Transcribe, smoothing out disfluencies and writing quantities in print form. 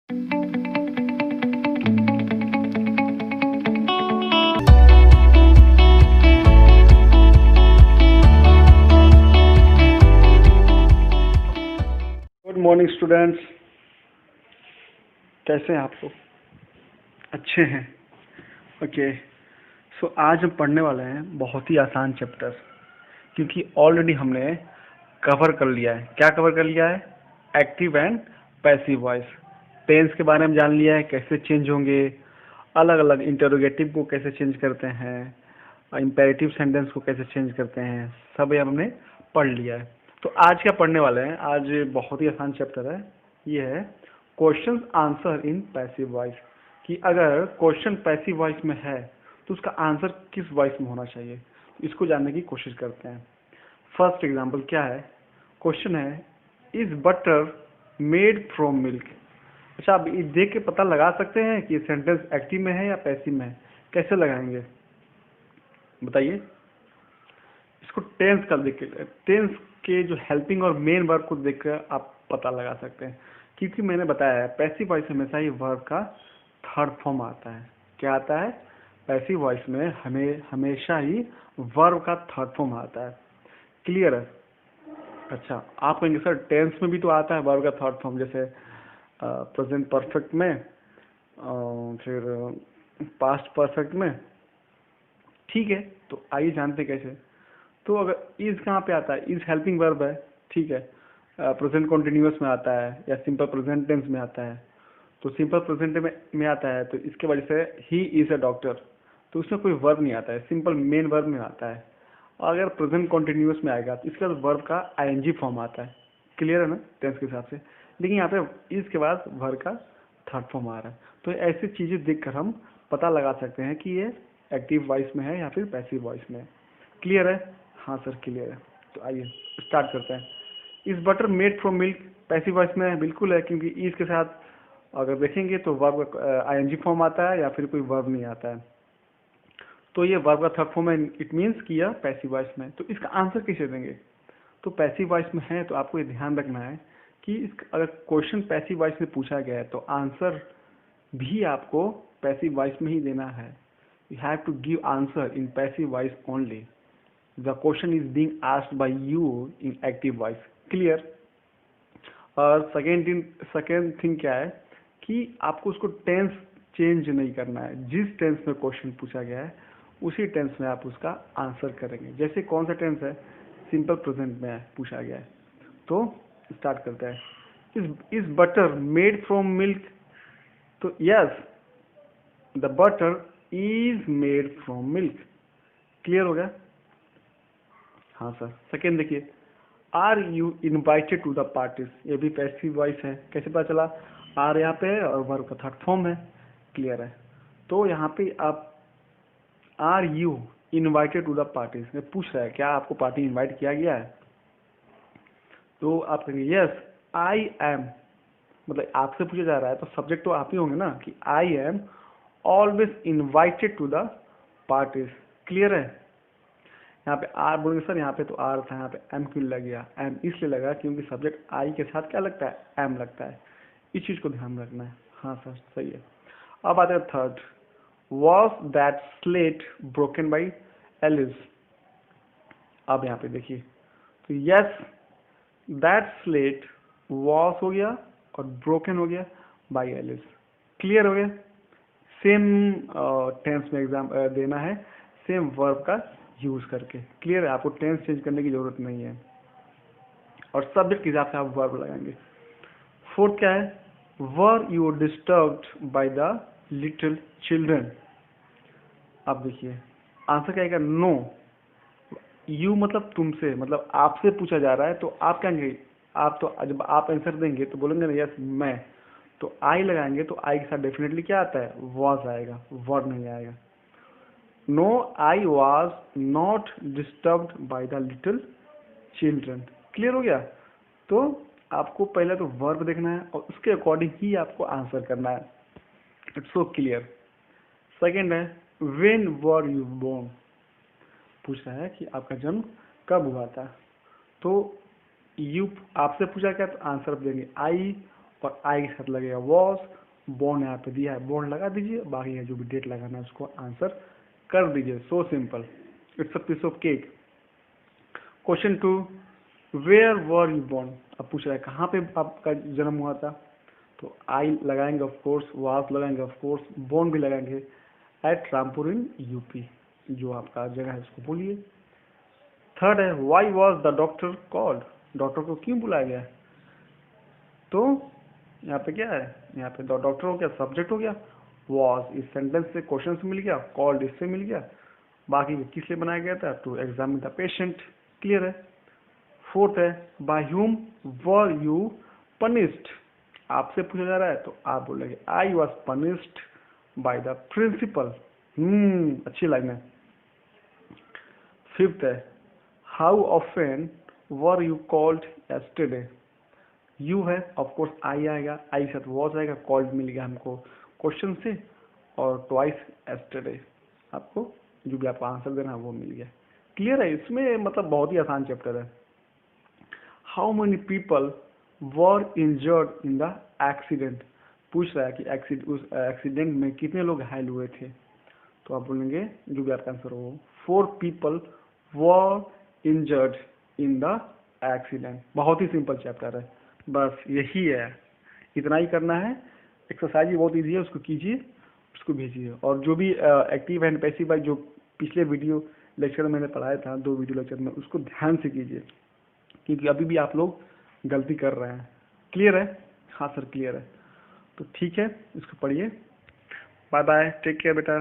Good morning students, कैसे हैं आप लोग? अच्छे हैं। ओके, सो आज हम पढ़ने वाले हैं बहुत ही आसान चैप्टर, क्योंकि ऑलरेडी हमने कवर कर लिया है। क्या कवर कर लिया है? Active and passive voice. Tense के बारे में जान लिया है, कैसे चेंज होंगे, अलग अलग इंटरोगेटिव को कैसे चेंज करते हैं, इम्पेरेटिव सेंटेंस को कैसे चेंज करते हैं, सब ये हमने पढ़ लिया है। तो आज क्या पढ़ने वाले हैं? आज बहुत ही आसान चैप्टर है। ये है question answer in passive voice, कि अगर क्वेश्चन पैसिव वॉइस में है तो उसका आंसर किस वॉइस में होना चाहिए, इसको जानने की कोशिश करते हैं। फर्स्ट एग्जांपल क्या है? क्वेश्चन है, is butter made from milk. अच्छा, आप ये देख के पता लगा सकते हैं कि सेंटेंस एक्टिव में है या पैसिव में है? कैसे लगाएंगे बताइए? इसको टेंस का देख के, टेंस के जो हेल्पिंग और मेन वर्ब को देखकर आप पता लगा सकते हैं, क्योंकि मैंने बताया है पैसिव वॉइस हमेशा ही वर्ब का थर्ड फॉर्म आता है। क्या आता है? पैसिव वॉइस में हमेशा ही वर्ब का थर्ड फॉर्म आता है। क्लियर है? अच्छा, आप कहेंगे सर टेंस में भी तो आता है वर्ब का थर्ड फॉर्म, जैसे प्रेजेंट परफेक्ट में, फिर पास्ट परफेक्ट में। ठीक है, तो आइए जानते हैं कैसे। तो अगर इज कहाँ पे आता है? इज हेल्पिंग वर्ब है, ठीक है। प्रेजेंट कॉन्टिन्यूअस में आता है या सिंपल प्रेजेंट टेंस में आता है। तो सिंपल प्रेजेंट में आता है तो इसके वजह से ही इज अ डॉक्टर, तो उसमें कोई वर्ब नहीं आता है, सिंपल मेन वर्ब में आता है। और अगर प्रेजेंट कॉन्टिन्यूअस में आएगा तो इसके बाद वर्ब का आईएनजी फॉर्म आता है। क्लियर है ना टेंस के हिसाब से? लेकिन यहाँ पे इज के बाद वर्ब का थर्ड फॉर्म आ रहा है। तो ऐसी चीजें देखकर हम पता लगा सकते हैं कि ये एक्टिव वॉइस में है या फिर पैसिव वॉइस में है। क्लियर है? हाँ सर क्लियर है। तो आइए स्टार्ट करते हैं। इस butter made from milk passive voice में है, बिल्कुल है, क्योंकि इज के साथ अगर देखेंगे तो वर्ब का आईएनजी फॉर्म आता है या फिर कोई वर्ब नहीं आता है। तो ये वर्ब का थर्ड फॉर्म है, इट मीन्स कि यह पैसिव वॉइस में। तो इसका आंसर कैसे देंगे? तो पैसिव वॉइस में है तो आपको ये ध्यान रखना है कि अगर क्वेश्चन पैसिव वॉइस में पूछा गया है तो आंसर भी आपको पैसिव वॉइस में ही देना है। You have to give answer in passive voice only. The question is being asked by you in active voice. Clear? और सेकेंड थिंग क्या है कि आपको उसको टेंस चेंज नहीं करना है। जिस टेंस में क्वेश्चन पूछा गया है उसी टेंस में आप उसका आंसर करेंगे। जैसे कौन सा टेंस है? सिंपल प्रेजेंट में पूछा गया है। तो स्टार्ट करते हैं। Is butter made from milk? तो yes, the butter is made from milk. Clear हो गया? हाँ सर। सेकेंड देखिए, are you invited to the parties. ये भी पैसिव वॉइस है। कैसे पता चला? आर यहाँ पे है और वर्ब का थर्ड फॉर्म है। क्लियर है? तो यहाँ पे आप are you invited to the parties में पूछ रहा है क्या आपको पार्टी इनवाइट किया गया है? तो आप कहेंगे यस आई एम, मतलब आपसे पूछा जा रहा है तो सब्जेक्ट तो आप ही होंगे ना, कि I am always invited to the parties. Clear है? यहाँ पे आर बोलेंगे सर, यहाँ पे तो आर था, यहाँ पे एम क्यों लग गया? एम इसलिए लगा क्योंकि सब्जेक्ट आई के साथ क्या लगता है? एम लगता है। इस चीज को ध्यान रखना है। हाँ सर सही है। अब आते हैं third, was that slate broken by Alice. अब यहाँ पे देखिए, तो यस दैट स्लेट वॉज हो गया और ब्रोकन हो गया बाई एलिस। क्लियर हो गया? सेम टेंस में एग्जाम देना है, सेम वर्ब का यूज करके। क्लियर है? आपको टेंस चेंज करने की जरूरत नहीं है और सब्जेक्ट के हिसाब से आप वर्ब लगाएंगे। फोर्थ क्या है? Were you disturbed by the little children. अब देखिए आंसर क्या आएगा? नो। यू मतलब तुमसे, मतलब आपसे पूछा जा रहा है तो आप क्या कहेंगे? आप तो जब आप आंसर देंगे तो बोलेंगे ना यस मैं, तो आई लगाएंगे तो आई के साथ डेफिनेटली क्या आता है? वॉज आएगा, वर्ब नहीं आएगा। No I was not disturbed by the little children. Clear हो गया? तो आपको पहले तो वर्ब देखना है और उसके अकॉर्डिंग ही आपको आंसर करना है। It's so clear. सेकेंड है, व्हेन वर यू बोर्न। पूछ रहा है कि आपका जन्म कब हुआ था। तो यू आपसे पूछा क्या तो आंसर देंगे आई और आई के साथ लगेगा वॉज, बॉर्न यहाँ पे दिया है, बॉर्न लगा दीजिए, बाकी है जो भी डेट लगाना है उसको आंसर कर दीजिए। So simple, it's a piece of cake. Question 2, where were you born? अब पूछ रहा है कहाँ पे आपका जन्म हुआ था, तो आई लगाएंगे ऑफ कोर्स, वाज लगाएंगे ऑफ कोर्स, बॉर्न भी लगाएंगे एट रामपुर इन यूपी, जो आपका जगह है उसको बोलिए। थर्ड है, why was the doctor called? Doctor को क्यों बुलाया गया? तो यहाँ पे क्या है, यहाँ पे डॉक्टर हो गया, सब्जेक्ट हो गया, वाज इस सेंटेंस से क्वेश्चन से मिल गया, कॉल्ड इससे मिल गया, बाकी किस लिए बनाया गया था? To examine the patient. Clear है। फोर्थ है, by whom were you punished? आपसे पूछा जा रहा है तो आप बोलेंगे I was punished by the principal. अच्छी लाइन है। फिफ्थ है, how often were you called yesterday? You है ऑफ कोर्स, आई आएगा, आई के साथ वॉज आएगा, कॉल्ड मिल गया हमको क्वेश्चन से, और ट्वाइस यस्टरडे, आपको जो भी आपको आंसर देना है वो मिल गया। क्लियर है। इसमें मतलब बहुत ही आसान चैप्टर है। How many people were injured in the accident? पूछ रहा है कि उस एक्सीडेंट में कितने लोग घायल हुए थे, तो आप बोलेंगे जो भी आपका आंसर हो, 4 people were injured in the accident. बहुत ही सिंपल चैप्टर है, बस यही है, इतना ही करना है। एक्सरसाइज भी बहुत ईजी है, उसको कीजिए, उसको भेजिए। और जो भी एक्टिव एंड पैसिव वाइज जो पिछले वीडियो लेक्चर में मैंने पढ़ाया था, 2 वीडियो लेक्चर में, उसको ध्यान से कीजिए, क्योंकि अभी भी आप लोग गलती कर रहे हैं। क्लियर है? हाँ सर क्लियर है। तो ठीक है, इसको पढ़िए। बाय बाय, टेक केयर बेटा।